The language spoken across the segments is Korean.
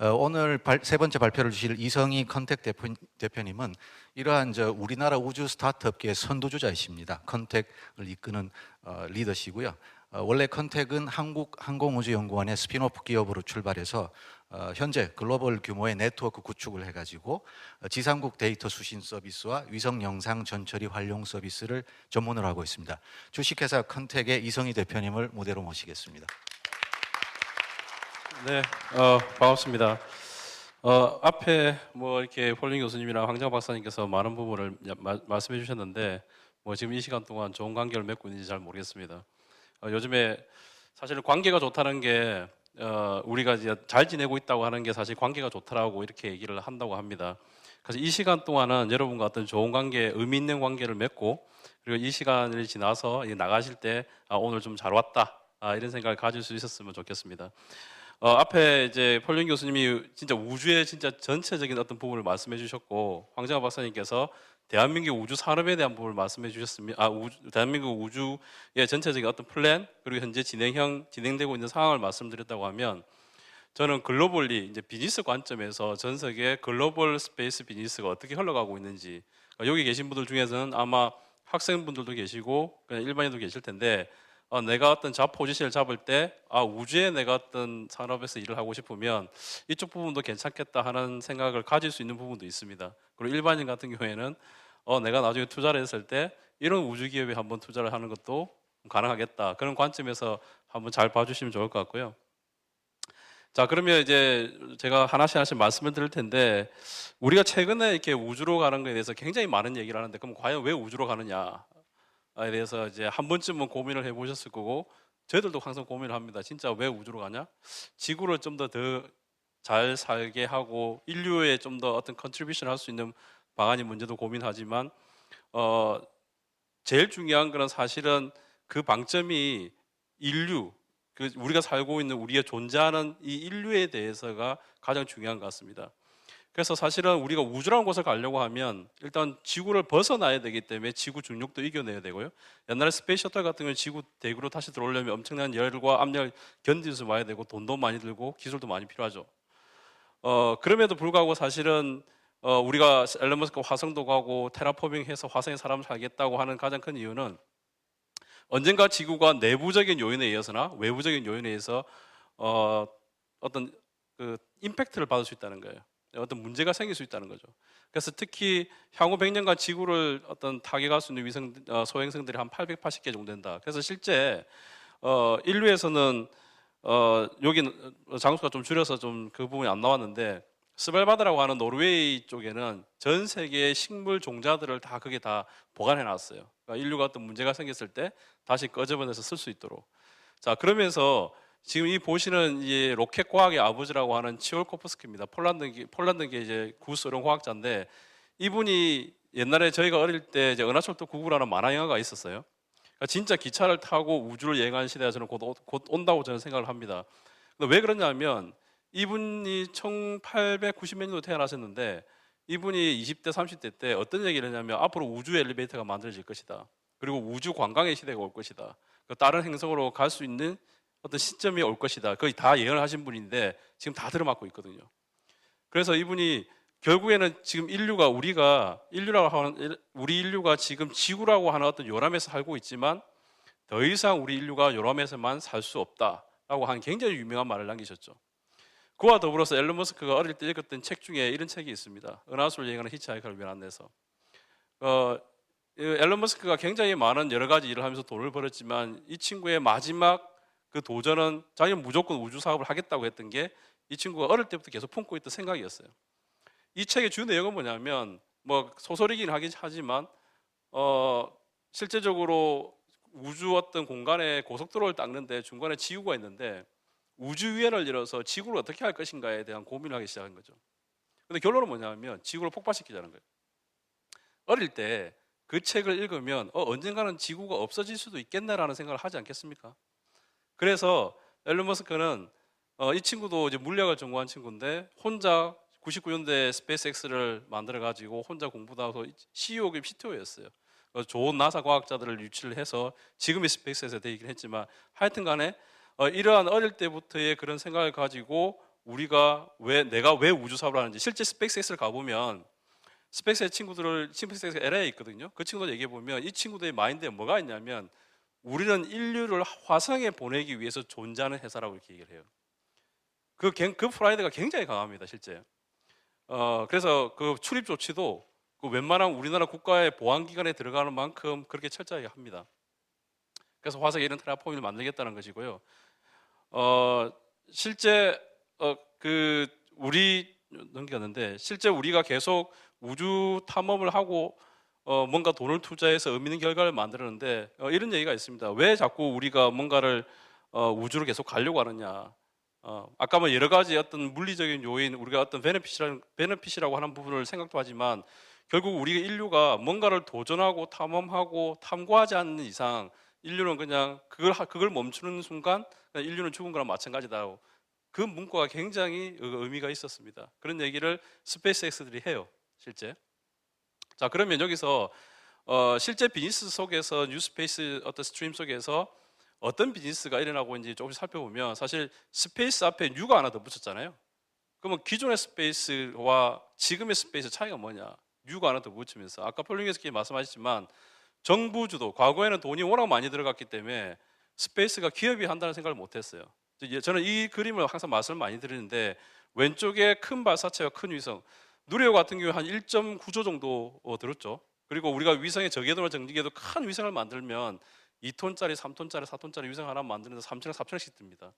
오늘 세 번째 발표를 주실 이성희 컨택 대표님은 이러한 우리나라 우주 스타트업계의 선두주자이십니다. 컨택을 이끄는 리더시고요. 원래 컨택은 한국항공우주연구원의 스핀오프 기업으로 출발해서 현재 글로벌 규모의 네트워크 구축을 해가지고 지상국 데이터 수신 서비스와 위성 영상 전처리 활용 서비스를 전문으로 하고 있습니다. 주식회사 컨택의 이성희 대표님을 무대로 모시겠습니다. 네, 반갑습니다. 앞에 이렇게 폴링 교수님이랑 황정 박사님께서 많은 부분을 말씀해 주셨는데 지금 이 시간 동안 좋은 관계를 맺고 있는지 잘 모르겠습니다. 요즘에 사실 관계가 좋다는 게 우리가 이제 잘 지내고 있다고 하는 게 사실 관계가 좋다라고 이렇게 얘기를 한다고 합니다. 그래서 이 시간 동안은 여러분과 어떤 좋은 관계, 의미 있는 관계를 맺고 그리고 이 시간을 지나서 나가실 때 오늘 좀 잘 왔다 이런 생각을 가질 수 있었으면 좋겠습니다. 앞에 이제 폴링 교수님이 진짜 우주의 진짜 전체적인 어떤 부분을 말씀해 주셨고 황정화 박사님께서 대한민국 우주 산업에 대한 부분을 말씀해 주셨습니다. 대한민국 우주의 전체적인 어떤 플랜 그리고 현재 진행되고 있는 상황을 말씀드렸다고 하면 저는 글로벌리 이제 비즈니스 관점에서 전 세계 글로벌 스페이스 비즈니스가 어떻게 흘러가고 있는지 여기 계신 분들 중에서는 아마 학생분들도 계시고 그냥 일반인도 계실 텐데 내가 어떤 포지션을 잡을 때 우주에 내가 어떤 산업에서 일을 하고 싶으면 이쪽 부분도 괜찮겠다 하는 생각을 가질 수 있는 부분도 있습니다. 그리고 일반인 같은 경우에는 내가 나중에 투자를 했을 때 이런 우주 기업에 한번 투자를 하는 것도 가능하겠다. 그런 관점에서 한번 잘 봐주시면 좋을 것 같고요. 자, 그러면 이제 제가 하나씩 말씀을 드릴 텐데 우리가 최근에 이렇게 우주로 가는 것에 대해서 굉장히 많은 얘기를 하는데 그럼 과연 왜 우주로 가느냐? 에 대해서 이제 한 번쯤은 고민을 해보셨을 거고 저희들도 항상 고민을 합니다. 진짜 왜 우주로 가냐? 지구를 좀 더 잘 살게 하고 인류에 좀 더 어떤 컨트리뷰션 할 수 있는 방안이 문제도 고민하지만 제일 중요한 거는 사실은 그 방점이 인류, 우리가 살고 있는 우리가 존재하는 이 인류에 대해서가 가장 중요한 것 같습니다. 그래서 사실은 우리가 우주라는 곳을 가려고 하면 일단 지구를 벗어나야 되기 때문에 지구 중력도 이겨내야 되고요. 옛날에 스페이스 셔틀 같은 경우는 지구 대기로 다시 들어오려면 엄청난 열과 압력을 견디면서 와야 되고 돈도 많이 들고 기술도 많이 필요하죠. 그럼에도 불구하고 사실은 우리가 앨런 머스크 화성도 가고 테라포밍해서 화성에 사람 살겠다고 하는 가장 큰 이유는 언젠가 지구가 내부적인 요인에 의해서나 외부적인 요인에 의해서 어떤 임팩트를 받을 수 있다는 거예요. 어떤 문제가 생길 수 있다는 거죠. 그래서 특히 향후 100년간 지구를 어떤 타격할 수 있는 소행성들이 한 880개 정도 된다. 그래서 실제 인류에서는 여기는 장수가 좀 줄여서 좀 그 부분이 안 나왔는데 스발바드라고 하는 노르웨이 쪽에는 전 세계의 식물 종자들을 다 거기에 다 보관해 놨어요. 그러니까 인류가 어떤 문제가 생겼을 때 다시 끄집어내서 쓸 수 있도록. 자, 그러면서 지금 이 보시는 이 로켓 과학의 아버지라고 하는 치올코프스키입니다. 폴란드계 이제 구소련 과학자인데 이분이 옛날에 저희가 어릴 때 이제 은하철도 9구라는 만화 영화가 있었어요. 그러니까 진짜 기차를 타고 우주를 여행하는 시대가 저는 곧 온다고 저는 생각을 합니다. 근데 왜 그러냐면 이분이 1890몇 년도 태어나셨는데 이분이 20대, 30대 때 어떤 얘기를 했냐면 앞으로 우주 엘리베이터가 만들어질 것이다. 그리고 우주 관광의 시대가 올 것이다. 다른 행성으로 갈 수 있는 어떤 시점이 올 것이다. 거의 다 예언을 하신 분인데 지금 다 들어맞고 있거든요. 그래서 이분이 결국에는 지금 우리 인류가 지금 지구라고 하는 어떤 요람에서 살고 있지만 더 이상 우리 인류가 요람에서만 살 수 없다라고 하는 굉장히 유명한 말을 남기셨죠. 그와 더불어서 앨런 머스크가 어릴 때 읽었던 책 중에 이런 책이 있습니다. 은하수를 여행하는 히치하이커를 위한 안내서. 앨런 머스크가 굉장히 많은 여러 가지 일을 하면서 돈을 벌었지만 이 친구의 마지막 그 도전은 자기는 무조건 우주 사업을 하겠다고 했던 게 이 친구가 어릴 때부터 계속 품고 있던 생각이었어요. 이 책의 주 내용은 뭐냐면 소설이긴 하지만 실제적으로 우주 어떤 공간에 고속도로를 닦는데 중간에 지구가 있는데 우주위원을 열어서 지구를 어떻게 할 것인가에 대한 고민을 하기 시작한 거죠. 근데 결론은 뭐냐면 지구를 폭파시키자는 거예요. 어릴 때 그 책을 읽으면 언젠가는 지구가 없어질 수도 있겠네라는 생각을 하지 않겠습니까? 그래서 앨런 머스크는 이 친구도 이제 물리학을 전공한 친구인데 혼자 99년대 스페이스X를 만들어 가지고 혼자 공부도 하고 CEO 겸 CTO였어요. 좋은 나사 과학자들을 유치를 해서 지금의 스페이스X에 되긴 했지만 하여튼간에 이러한 어릴 때부터의 그런 생각을 가지고 내가 왜 우주 사업을 하는지 실제 스페이스X를 가보면 스페이스X LA에 있거든요. 그 친구들 얘기해 보면 이 친구들의 마인드에 뭐가 있냐면 우리는 인류를 화성에 보내기 위해서 존재하는 회사라고 이렇게 얘기를 해요. 그 프라이드가 굉장히 강합니다, 실제. 그래서 그 출입 조치도 그 웬만한 우리나라 국가의 보안기관에 들어가는 만큼 그렇게 철저하게 합니다. 그래서 화성에 이런 테라포민을 만들겠다는 것이고요. 실제 우리 넘겼는데 실제 우리가 계속 우주 탐험을 하고 뭔가 돈을 투자해서 의미 있는 결과를 만들었는데 이런 얘기가 있습니다. 왜 자꾸 우리가 뭔가를 우주로 계속 가려고 하느냐? 아까 뭐 여러 가지 어떤 물리적인 요인, 우리가 어떤 베네핏이라고 하는 부분을 생각도 하지만 결국 우리 인류가 뭔가를 도전하고 탐험하고 탐구하지 않는 이상 인류는 그냥 그걸 멈추는 순간 그냥 인류는 죽은 거랑 마찬가지다. 그 문구가 굉장히 의미가 있었습니다. 그런 얘기를 스페이스X들이 해요, 실제. 자, 그러면 여기서 실제 비즈니스 속에서 뉴스페이스 어떤 스트림 속에서 어떤 비즈니스가 일어나고 있는지 조금씩 살펴보면 사실 스페이스 앞에 뉴가 하나 더 붙였잖아요. 그러면 기존의 스페이스와 지금의 스페이스 차이가 뭐냐? 뉴가 하나 더 붙이면서 아까 폴링에서 말씀하셨지만 정부 주도, 과거에는 돈이 워낙 많이 들어갔기 때문에 스페이스가 기업이 한다는 생각을 못했어요. 저는 이 그림을 항상 말씀을 많이 드리는데 왼쪽에 큰 발사체와 큰 위성, 누리호 같은 경우 한 1.9조 정도 들었죠. 그리고 우리가 위성의 저궤도나 정지궤도 큰 위성을 만들면 2톤짜리, 3톤짜리, 4톤짜리 위성 하나 만드는데 3천억, 4천억씩 듭니다.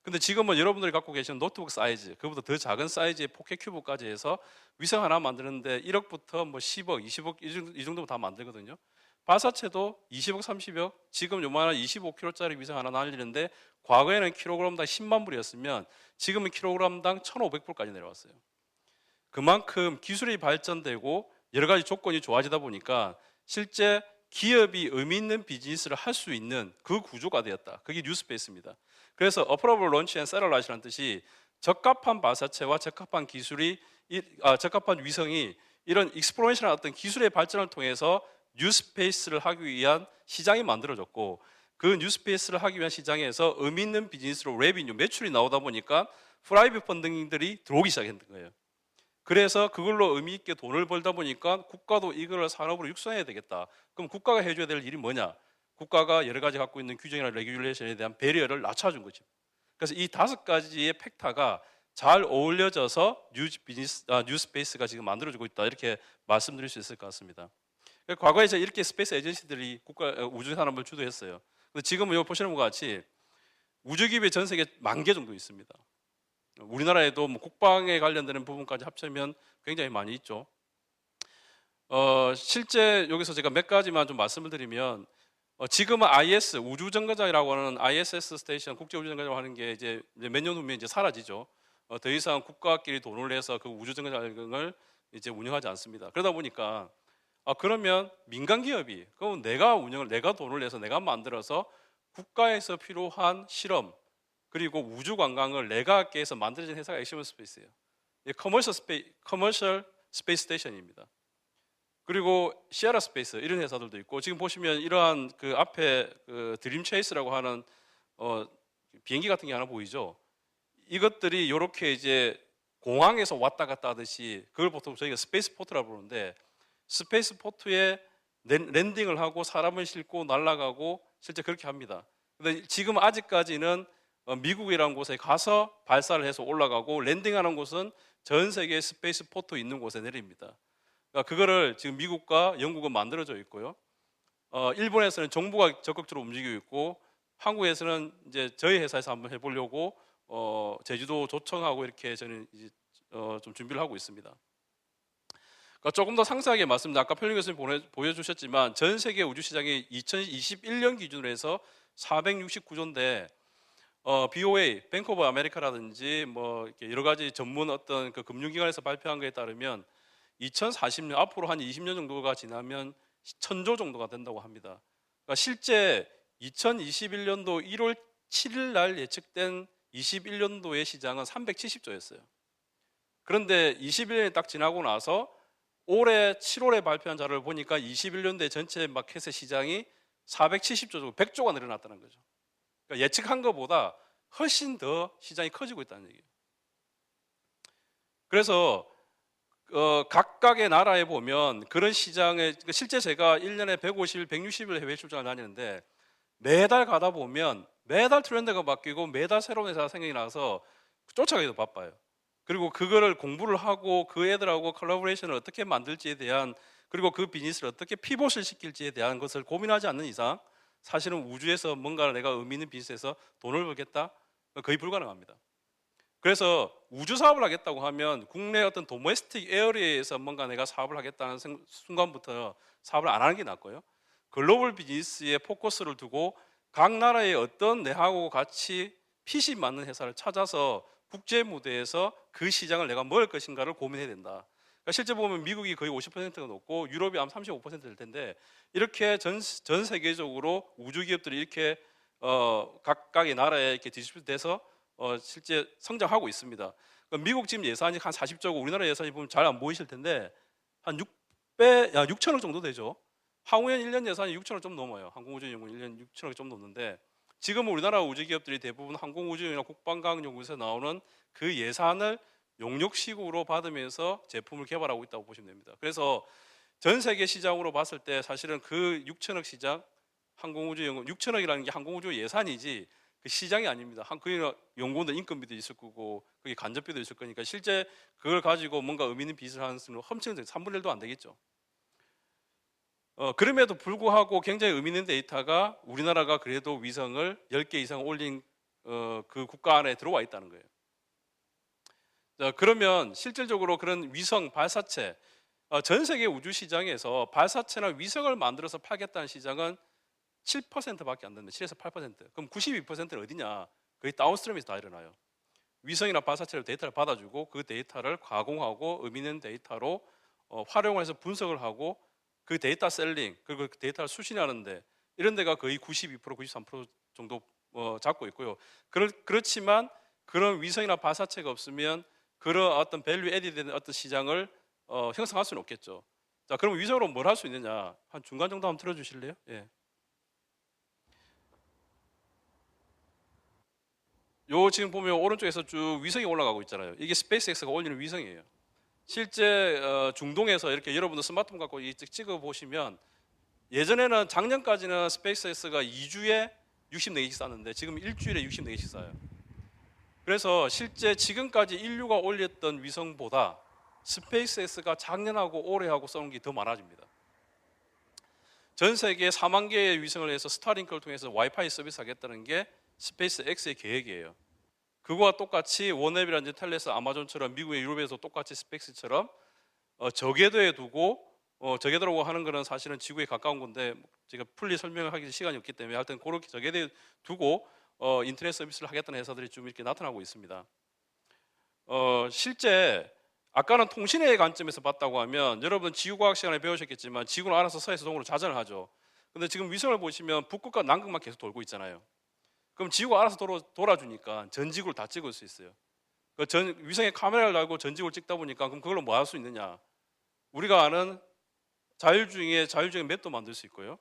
근데 지금은 여러분들이 갖고 계시는 노트북 사이즈, 그보다 더 작은 사이즈의 포켓 큐브까지 해서 위성 하나 만드는데 1억부터 뭐 10억, 20억 이 정도면 다 만들거든요. 발사체도 20억, 30억, 지금 요만한 25kg짜리 위성 하나 날리는데 과거에는 킬로그램당 10만 불이었으면 지금은 킬로그램당 1,500불까지 내려왔어요. 그만큼 기술이 발전되고 여러 가지 조건이 좋아지다 보니까 실제 기업이 의미 있는 비즈니스를 할 수 있는 그 구조가 되었다. 그게 뉴스페이스입니다. 그래서 Affordable Launch and Satellite라는 뜻이 적합한 발사체와 적합한 기술이 적합한 위성이 이런 익스플로레이션한 어떤 기술의 발전을 통해서 뉴스페이스를 하기 위한 시장이 만들어졌고 그 뉴스페이스를 하기 위한 시장에서 의미 있는 비즈니스로 레비뉴, 매출이 나오다 보니까 프라이빗 펀딩들이 들어오기 시작했던 거예요. 그래서 그걸로 의미 있게 돈을 벌다 보니까 국가도 이걸 산업으로 육성해야 되겠다. 그럼 국가가 해줘야 될 일이 뭐냐? 국가가 여러 가지 갖고 있는 규정이나 레귤레이션에 대한 배리어를 낮춰준 거죠. 그래서 이 5가지의 팩터가 잘 어울려져서 뉴스페이스가 지금 만들어지고 있다. 이렇게 말씀드릴 수 있을 것 같습니다. 과거에 이렇게 스페이스 에이전시들이 우주 산업을 주도했어요. 근데 지금은 여기 보시는 것과 같이 우주기업이 전 세계 10,000개 정도 있습니다. 우리나라에도 뭐 국방에 관련되는 부분까지 합치면 굉장히 많이 있죠. 실제 여기서 제가 몇 가지만 좀 말씀을 드리면 지금은 IS 우주정거장이라고 하는 ISS 스테이션 국제우주정거장이라고 하는 게 이제 몇 년 후면 이제 사라지죠. 더 이상 국가끼리 돈을 내서 그 우주정거장을 이제 운영하지 않습니다. 그러다 보니까 그러면 민간 기업이 그럼 내가 돈을 내서 내가 만들어서 국가에서 필요한 실험 그리고 우주 관광을 내가 하기 위해서 만들어진 회사가 엑시먼 스페이스예요. 커머셜 스페이스 스테이션입니다. 그리고 시에라 스페이스 이런 회사들도 있고 지금 보시면 이러한 그 앞에 그 드림 체이스라고 하는 비행기 같은 게 하나 보이죠. 이것들이 이렇게 이제 공항에서 왔다 갔다 하듯이 그걸 보통 저희가 스페이스 포트라고 부르는데 스페이스 포트에 랜딩을 하고 사람을 싣고 날아가고 실제 그렇게 합니다. 근데 지금 아직까지는 미국이라는 곳에 가서 발사를 해서 올라가고 랜딩하는 곳은 전 세계 스페이스 포트 있는 곳에 내립니다. 그러니까 그거를 지금 미국과 영국은 만들어져 있고요. 일본에서는 정부가 적극적으로 움직이고 있고 한국에서는 이제 저희 회사에서 한번 해보려고 제주도 조청하고 이렇게 저는 이제 좀 준비를 하고 있습니다. 그러니까 조금 더 상세하게 말씀드리면 아까 편리 교수님 보여주셨지만 전 세계 우주 시장이 2021년 기준으로 해서 469조인데 BOA, 뱅크 오브 아메리카라든지 뭐 이렇게 여러 가지 전문 어떤 그 금융기관에서 발표한 것에 따르면 2040년 앞으로 한 20년 정도가 지나면 1,000조 정도가 된다고 합니다. 그러니까 실제 2021년도 1월 7일 날 예측된 21년도의 시장은 370조였어요. 그런데 21년이 딱 지나고 나서 올해 7월에 발표한 자료를 보니까 21년도에 전체 마켓의 시장이 470조, 100조가 늘어났다는 거죠. 그러니까 예측한 것보다 훨씬 더 시장이 커지고 있다는 얘기예요. 그래서 각각의 나라에 보면 그런 시장에 실제 제가 1년에 150일, 160일 해외 출장을 다니는데 매달 가다 보면 매달 트렌드가 바뀌고 매달 새로운 회사가 생각이 나서 쫓아가기도 바빠요. 그리고 그거를 공부를 하고 그 애들하고 컬래버레이션을 어떻게 만들지에 대한, 그리고 그 비즈니스를 어떻게 피봇을 시킬지에 대한 것을 고민하지 않는 이상 사실은 우주에서 뭔가 내가 의미 있는 비즈니스에서 돈을 벌겠다? 거의 불가능합니다. 그래서 우주 사업을 하겠다고 하면 국내 어떤 도메스틱 에어리에서 뭔가 내가 사업을 하겠다는 순간부터 사업을 안 하는 게 낫고요. 글로벌 비즈니스에 포커스를 두고 각 나라의 어떤 내하고 같이 핏이 맞는 회사를 찾아서 국제 무대에서 그 시장을 내가 먹을 것인가를 고민해야 된다. 그러니까 실제 보면 미국이 거의 50%가 넘고 유럽이 한 35%될 텐데 이렇게 전 세계적으로 우주 기업들이 이렇게 각각의 나라에 이렇게 디스트리뷰트돼서 실제 성장하고 있습니다. 그러니까 미국 지금 예산이 한 40조고 우리나라 예산이 보면 잘 안 보이실 텐데 한 6천억 정도 되죠. 항우연 1년 예산이 6천억 좀 넘어요. 항공우주연구원 1년 6천억이 좀 넘는데 지금 우리나라 우주기업들이 대부분 항공우주연이나 국방과학연구소에서 나오는 그 예산을 용역식으로 받으면서 제품을 개발하고 있다고 보시면 됩니다. 그래서 전 세계 시장으로 봤을 때 사실은 그 6천억 시장, 항공우주연구원 6천억이라는 게 항공우주 예산이지 그 시장이 아닙니다. 그 연구원들 인건비도 있을 거고 그게 간접비도 있을 거니까 실제 그걸 가지고 뭔가 의미 있는 빚을 하는 수는 험치는 3분의 1도 안 되겠죠. 그럼에도 불구하고 굉장히 의미 있는 데이터가 우리나라가 그래도 위성을 10개 이상 올린 그 국가 안에 들어와 있다는 거예요. 자, 그러면 실질적으로 그런 위성 발사체, 전 세계 우주 시장에서 발사체나 위성을 만들어서 팔겠다는 시장은 7%밖에 안 됩니다. 7에서 8%. 그럼 92%는 어디냐? 거의 다운스트림에서 다 일어나요. 위성이나 발사체로 데이터를 받아주고 그 데이터를 가공하고 의미 있는 데이터로 활용을 해서 분석을 하고 그 데이터 셀링, 그리고 그 데이터를 수신하는데 이런 데가 거의 92%, 93% 정도 잡고 있고요. 그렇지만 그런 위성이나 발사체가 없으면 그런 어떤 밸류 에디된 어떤 시장을 형성할 수는 없겠죠. 자, 그럼 위성으로 뭘 할 수 있느냐? 한 중간 정도 한번 들어주실래요? 예. 요 지금 보면 오른쪽에서 쭉 위성이 올라가고 있잖아요. 이게 스페이스X가 올리는 위성이에요. 실제 중동에서 이렇게 여러분들 스마트폰 갖고 찍어 보시면 예전에는 작년까지는 스페이스X가 2주에 64개씩 쐈는데 지금 일주일에 64개씩 쏴요. 그래서 실제 지금까지 인류가 올렸던 위성보다 스페이스X가 작년하고 올해하고 쏘는 게 더 많아집니다. 전 세계 4만 개의 위성을 해서 스타링크를 통해서 와이파이 서비스 하겠다는 게 스페이스X의 계획이에요. 그거와 똑같이 원앱이라든지 텔레스, 아마존처럼 미국의 유럽에서 똑같이 스페이스처럼 저궤도에 두고 저궤도라고 하는 거는 사실은 지구에 가까운 건데 제가 풀리 설명을 하기 시간이 없기 때문에 하여튼 그렇게 저궤도에 두고 인터넷 서비스를 하겠다는 회사들이 좀 이렇게 나타나고 있습니다. 실제 아까는 통신의 관점에서 봤다고 하면 여러분 지구과학 시간에 배우셨겠지만 지구는 알아서 서에서 동으로 자전을 하죠. 근데 지금 위성을 보시면 북극과 남극만 계속 돌고 있잖아요. 그럼 지구가 알아서 돌아주니까 전지구를 다 찍을 수 있어요. 위성에 카메라를 달고 전지구를 찍다 보니까 그럼 그걸로 뭐 할 수 있느냐? 우리가 아는 자율주행의 맵도 만들 수 있고요.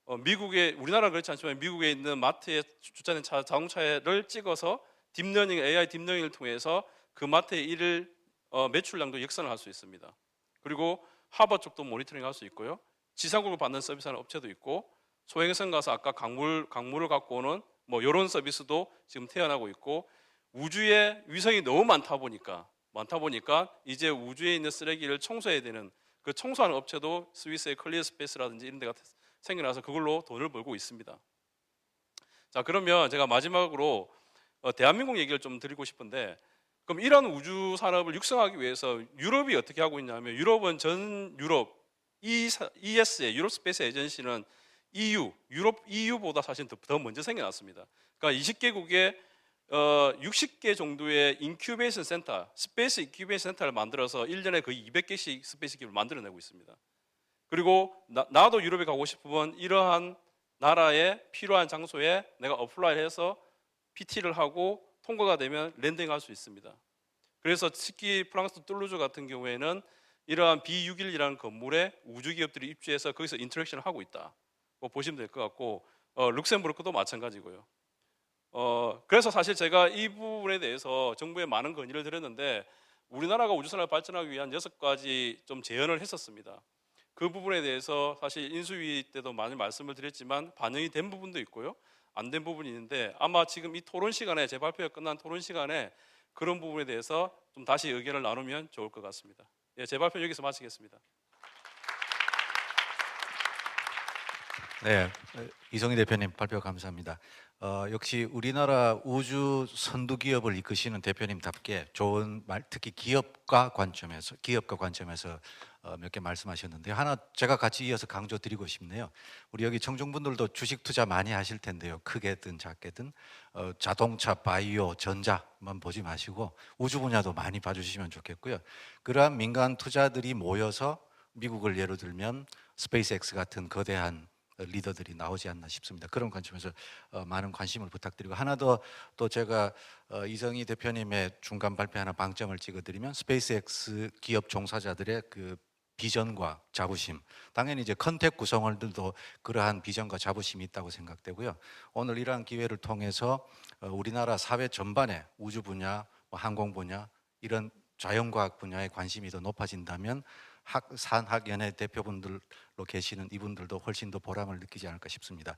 우리나라는 그렇지 않지만 미국에 있는 마트에 주차된 자동차를 찍어서 딥러닝, AI 딥러닝을 통해서 그 마트의 매출량도 역산을 할 수 있습니다. 그리고 하버 쪽도 모니터링 할 수 있고요. 지상국을 받는 서비스하는 업체도 있고 소행성 가서 아까 강물을 갖고 오는 뭐 이런 서비스도 지금 태어나고 있고 우주에 위성이 너무 많다 보니까 이제 우주에 있는 쓰레기를 청소해야 되는 그 청소하는 업체도 스위스의 클리어 스페이스라든지 이런 데가 생겨나서 그걸로 돈을 벌고 있습니다. 자, 그러면 제가 마지막으로 대한민국 얘기를 좀 드리고 싶은데 그럼 이런 우주 산업을 육성하기 위해서 유럽이 어떻게 하고 있냐면 유럽은 전 유럽 ESA 유럽 스페이스 에이전시는 EU보다 사실 더 먼저 생겨났습니다. 그러니까 20개국에 60개 정도의 인큐베이션 센터, 스페이스 인큐베이션 센터를 만들어서 1년에 거의 200개씩 스페이스 기업을 만들어내고 있습니다. 그리고 나도 유럽에 가고 싶으면 이러한 나라에 필요한 장소에 내가 어플라이해서 PT를 하고 통과가 되면 랜딩할 수 있습니다. 그래서 특히 프랑스 툴루즈 같은 경우에는 이러한 B611이라는 건물에 우주기업들이 입주해서 거기서 인터랙션을 하고 있다. 보시면 될 것 같고 룩셈부르크도 마찬가지고요. 그래서 사실 제가 이 부분에 대해서 정부에 많은 건의를 드렸는데 우리나라가 우주선을 발전하기 위한 6가지 좀 제언을 했었습니다. 그 부분에 대해서 사실 인수위 때도 많이 말씀을 드렸지만 반영이 된 부분도 있고요. 안 된 부분이 있는데 아마 지금 이 토론 시간에 제 발표가 끝난 토론 시간에 그런 부분에 대해서 좀 다시 의견을 나누면 좋을 것 같습니다. 예, 제 발표 여기서 마치겠습니다. 네, 이성희 대표님 발표 감사합니다. 역시 우리나라 우주 선두 기업을 이끄시는 대표님답게 좋은 말, 특히 기업가 관점에서 몇 개 말씀하셨는데 하나 제가 같이 이어서 강조드리고 싶네요. 우리 여기 청중분들도 주식 투자 많이 하실 텐데요. 크게든 작게든 자동차, 바이오, 전자만 보지 마시고 우주 분야도 많이 봐주시면 좋겠고요. 그러한 민간 투자들이 모여서 미국을 예로 들면 스페이스X 같은 거대한 리더들이 나오지 않나 싶습니다. 그런 관점에서 많은 관심을 부탁드리고 하나 더 또 제가 이성희 대표님의 중간 발표 하나 방점을 찍어드리면 스페이스X 기업 종사자들의 그 비전과 자부심, 당연히 이제 컨택 구성원들도 그러한 비전과 자부심이 있다고 생각되고요. 오늘 이러한 기회를 통해서 우리나라 사회 전반에 우주 분야, 항공 분야 이런 자연과학 분야에 관심이 더 높아진다면 산학연의 대표분들로 계시는 이분들도 훨씬 더 보람을 느끼지 않을까 싶습니다.